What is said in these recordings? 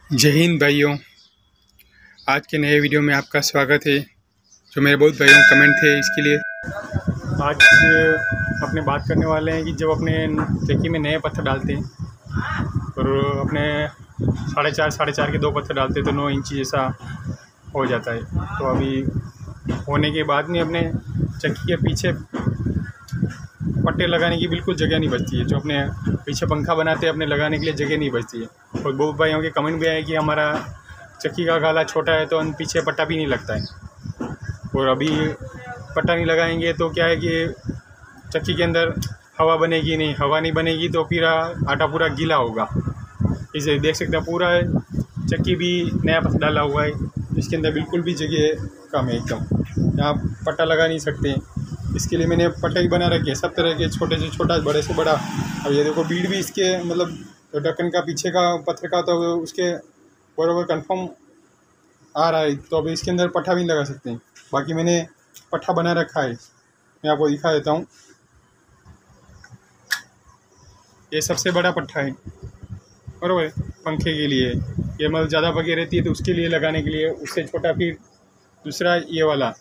जय हिंद भाइयों। आज के नए वीडियो में आपका स्वागत है। जो मेरे बहुत भाइयों कमेंट थे, इसके लिए आज अपने बात करने वाले हैं कि जब अपने चक्की में नए पत्थर डालते हैं और अपने 4.5 के 2 पत्थर डालते हैं तो 9 इंच जैसा हो जाता है। तो अभी होने के बाद में अपने चक्की के पीछे पट्टे लगाने की बिल्कुल जगह नहीं बचती है। जो अपने पीछे पंखा बनाते हैं अपने लगाने के लिए जगह नहीं बचती है। और बहुत भाइयों के कमेंट भी आए कि हमारा चक्की का गाला छोटा है तो पीछे पट्टा भी नहीं लगता है। और अभी पट्टा नहीं लगाएंगे तो क्या है कि चक्की के अंदर हवा बनेगी नहीं, हवा नहीं बनेगी तो फिर आटा पूरा गीला होगा। इसे देख सकते हैं, पूरा चक्की भी नया पत्थर डाला हुआ है, इसके अंदर बिल्कुल भी जगह कम है एकदम। यहाँ पट्टा लगा नहीं सकते, इसके लिए मैंने पट्टे ही बना रखे सब तरह के, छोटे से छोटा बड़े से बड़ा। अब ये देखो बीड भी इसके मतलब ढक्कन का पीछे का पत्थर का तो उसके बराबर कंफर्म आ रहा है। तो अभी इसके अंदर पट्टा भी नहीं लगा सकते। बाकी मैंने पट्टा बना रखा है, मैं आपको दिखा देता हूँ। ये सबसे बड़ा पट्टा है बराबर, पंखे के लिए। ये मतलब ज़्यादा बगे रहती है तो उसके लिए लगाने के लिए। उससे छोटा फिर दूसरा ये वाला,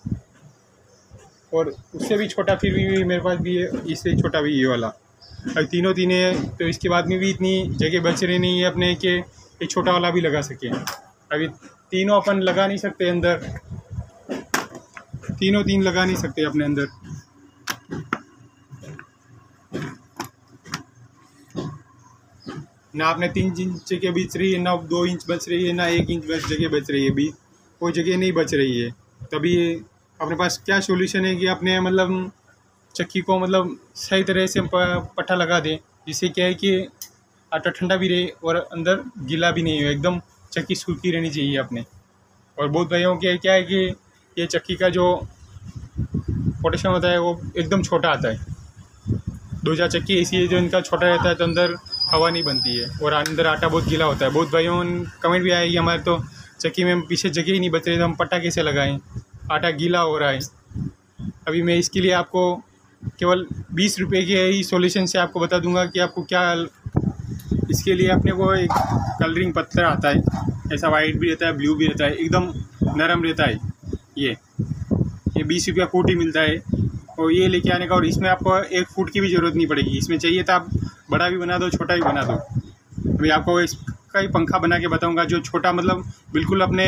और उससे भी छोटा फिर भी मेरे पास भी है, इससे छोटा भी ये वाला। अब तीनों है तो इसके बाद में भी इतनी जगह बच रही नहीं है अपने के ये छोटा वाला भी लगा सके। अभी तीनों अपन लगा नहीं सकते अंदर, तीन लगा नहीं सकते अपने अंदर। ना अपने 3 इंच के बच रही है, ना 2 इंच बच रही है, ना 1 इंच जगह बच रही है। अभी कोई जगह नहीं बच रही है। तभी अपने पास क्या सॉल्यूशन है कि अपने मतलब चक्की को मतलब सही तरह से पट्टा लगा दें, जिससे क्या है कि आटा ठंडा भी रहे और अंदर गीला भी नहीं हो, एकदम चक्की सूखी रहनी चाहिए अपने। और बहुत भाइयों के क्या है कि ये चक्की का जो पोटेशन होता है वो एकदम छोटा आता है। 2 चक्की ऐसी है जो इनका छोटा रहता है तो अंदर हवा नहीं बनती है और अंदर आटा बहुत गीला होता है। बहुत भाइयों कमेंट भी आया कि हमारे तो चक्की में पीछे जगह ही नहीं बच रही तो हम पट्टा कैसे लगाएं, आटा गीला हो रहा है। अभी मैं इसके लिए आपको केवल 20 रुपये के ही सॉल्यूशन से आपको बता दूंगा कि आपको क्या। इसके लिए अपने को एक कलरिंग पत्थर आता है, ऐसा वाइट भी रहता है, ब्लू भी रहता है, एकदम नरम रहता है। ये 20 रुपया फुट ही मिलता है। और ये लेके आने का, और इसमें आपको 1 फुट की भी ज़रूरत नहीं पड़ेगी। इसमें चाहिए तो आप बड़ा भी बना दो, छोटा भी बना दो। अभी आपको इसका ही पंखा बना के बताऊँगा जो छोटा मतलब बिल्कुल अपने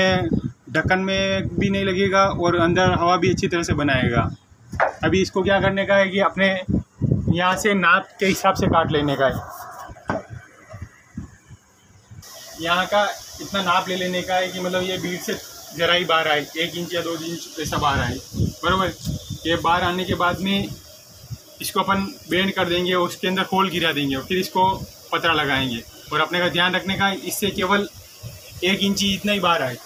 ढक्कन में भी नहीं लगेगा और अंदर हवा भी अच्छी तरह से बनाएगा। अभी इसको क्या करने का है कि अपने यहाँ से नाप के हिसाब से काट लेने का है। यहाँ का इतना नाप ले लेने का है कि मतलब ये बीड से जरा ही बाहर आए, 1 इंच या 2 इंच ऐसा बाहर आए बराबर। ये बाहर आने के बाद में इसको अपन बेंड कर देंगे और उसके अंदर होल गिरा देंगे और फिर इसको पतरा लगाएंगे। और अपने का ध्यान रखने का इससे केवल 1 इंच इतना ही बाहर आए।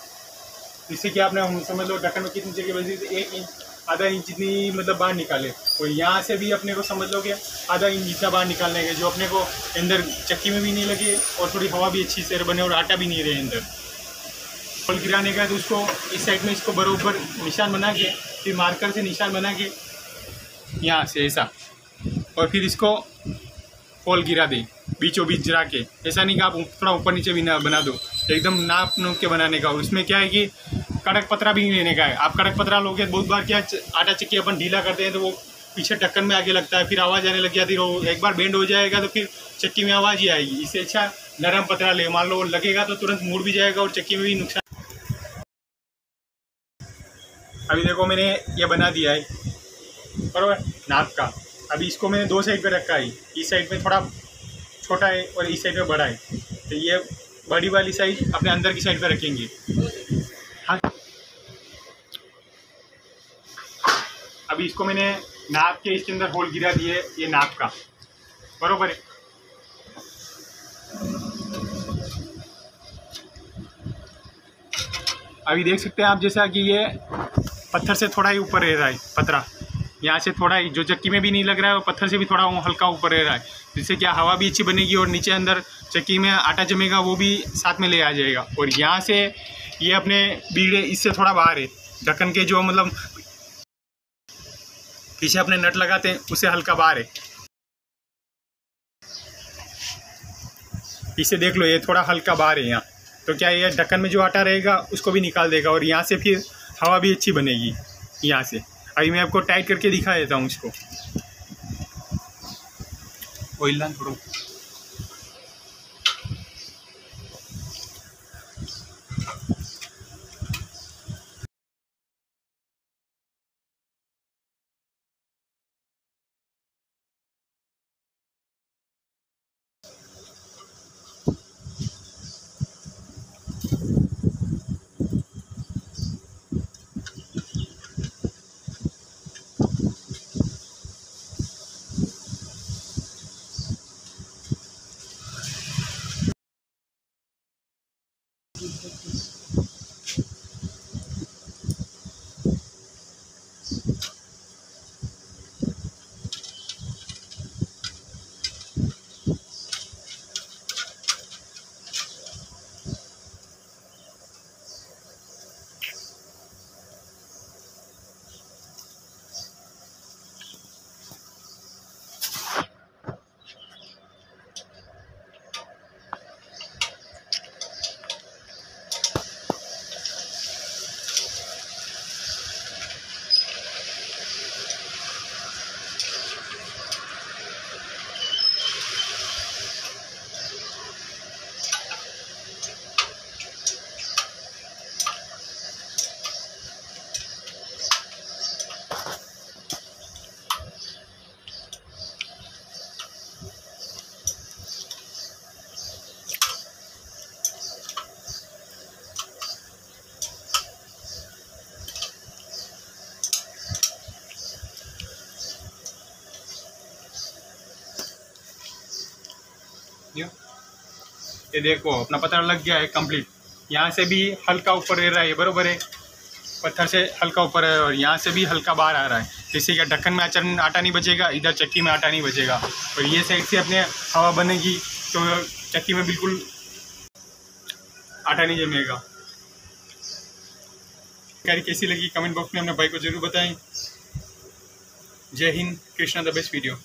इससे क्या आपने समझ लो ढक्कन में कितनी जगह बची थी, 1 इंच आधा इंच जितनी मतलब बाहर निकाले। और यहाँ से भी अपने को समझ लो कि आधा इंच जितना बाहर निकालने का, जो अपने को अंदर चक्की में भी नहीं लगे और थोड़ी हवा भी अच्छी से बने और आटा भी नहीं रहे अंदर। होल गिराने का तो उसको इस साइड में इसको बराबर निशान बना के, फिर मार्कर से निशान बना के यहाँ से ऐसा, और फिर इसको होल गिरा दें बीचों बीच गिरा के। ऐसा नहीं कि आप थोड़ा ऊपर नीचे भी ना बना दो, एकदम नाप नूप के बनाने का। और उसमें क्या है कि कड़क पतरा भी नहीं लेने का है। आप कड़क पतरा लोगे बहुत बार क्या आटा चक्की अपन ढीला करते हैं तो वो पीछे ढक्कन में आगे लगता है, फिर आवाज़ आने लग जाती है। वो एक बार बेंड हो जाएगा तो फिर चक्की में आवाज़ ही आएगी। इससे अच्छा नरम पतरा ले, मान लो लगेगा तो तुरंत मुड़ भी जाएगा और चक्की में भी नुकसान। अभी देखो मैंने ये बना दिया है बराबर नाप का। अभी इसको मैंने 2 साइड पे रखा है, इस साइड पे थोड़ा छोटा है और इस साइड पे बड़ा है। तो ये बड़ी वाली साइड अपने अंदर की साइड पे रखेंगे। हाँ, अभी इसको मैंने नाप के इसके अंदर होल गिरा दिए, ये नाप का बराबर है। अभी देख सकते हैं आप जैसा कि ये पत्थर से थोड़ा ही ऊपर रह रहा है पतरा, यहाँ से थोड़ा ही, जो चक्की में भी नहीं लग रहा है और पत्थर से भी थोड़ा हल्का ऊपर रह रहा है, जिससे क्या हवा भी अच्छी बनेगी और नीचे अंदर चक्की में आटा जमेगा वो भी साथ में ले आ जाएगा। और यहाँ से ये अपने बीड़े इससे थोड़ा बाहर है, ढक्कन के जो मतलब पीछे अपने नट लगाते हैं उससे हल्का बाहर है। इसे देख लो, ये थोड़ा हल्का बाहर है यहाँ। तो क्या ये ढक्कन में जो आटा रहेगा उसको भी निकाल देगा और यहाँ से फिर हवा भी अच्छी बनेगी यहाँ से। अभी मैं आपको टाइट करके दिखा देता हूँ इसको। ऑयल लान थोड़ा। ये देखो अपना पता लग गया है कंप्लीट। यहाँ से भी हल्का ऊपर रह रहा है, बरोबर है, पत्थर से हल्का ऊपर है और यहाँ से भी हल्का बाहर आ रहा है। जिससे क्या ढक्कन में आटा नहीं बचेगा, इधर चक्की में आटा नहीं बचेगा और ये साइड से अपने हवा बनेगी तो चक्की में बिल्कुल आटा नहीं जमेगा। कारी कैसी लगी कमेंट बॉक्स में अपने भाई को जरूर बताएं। जय Hind, Krishna the best video.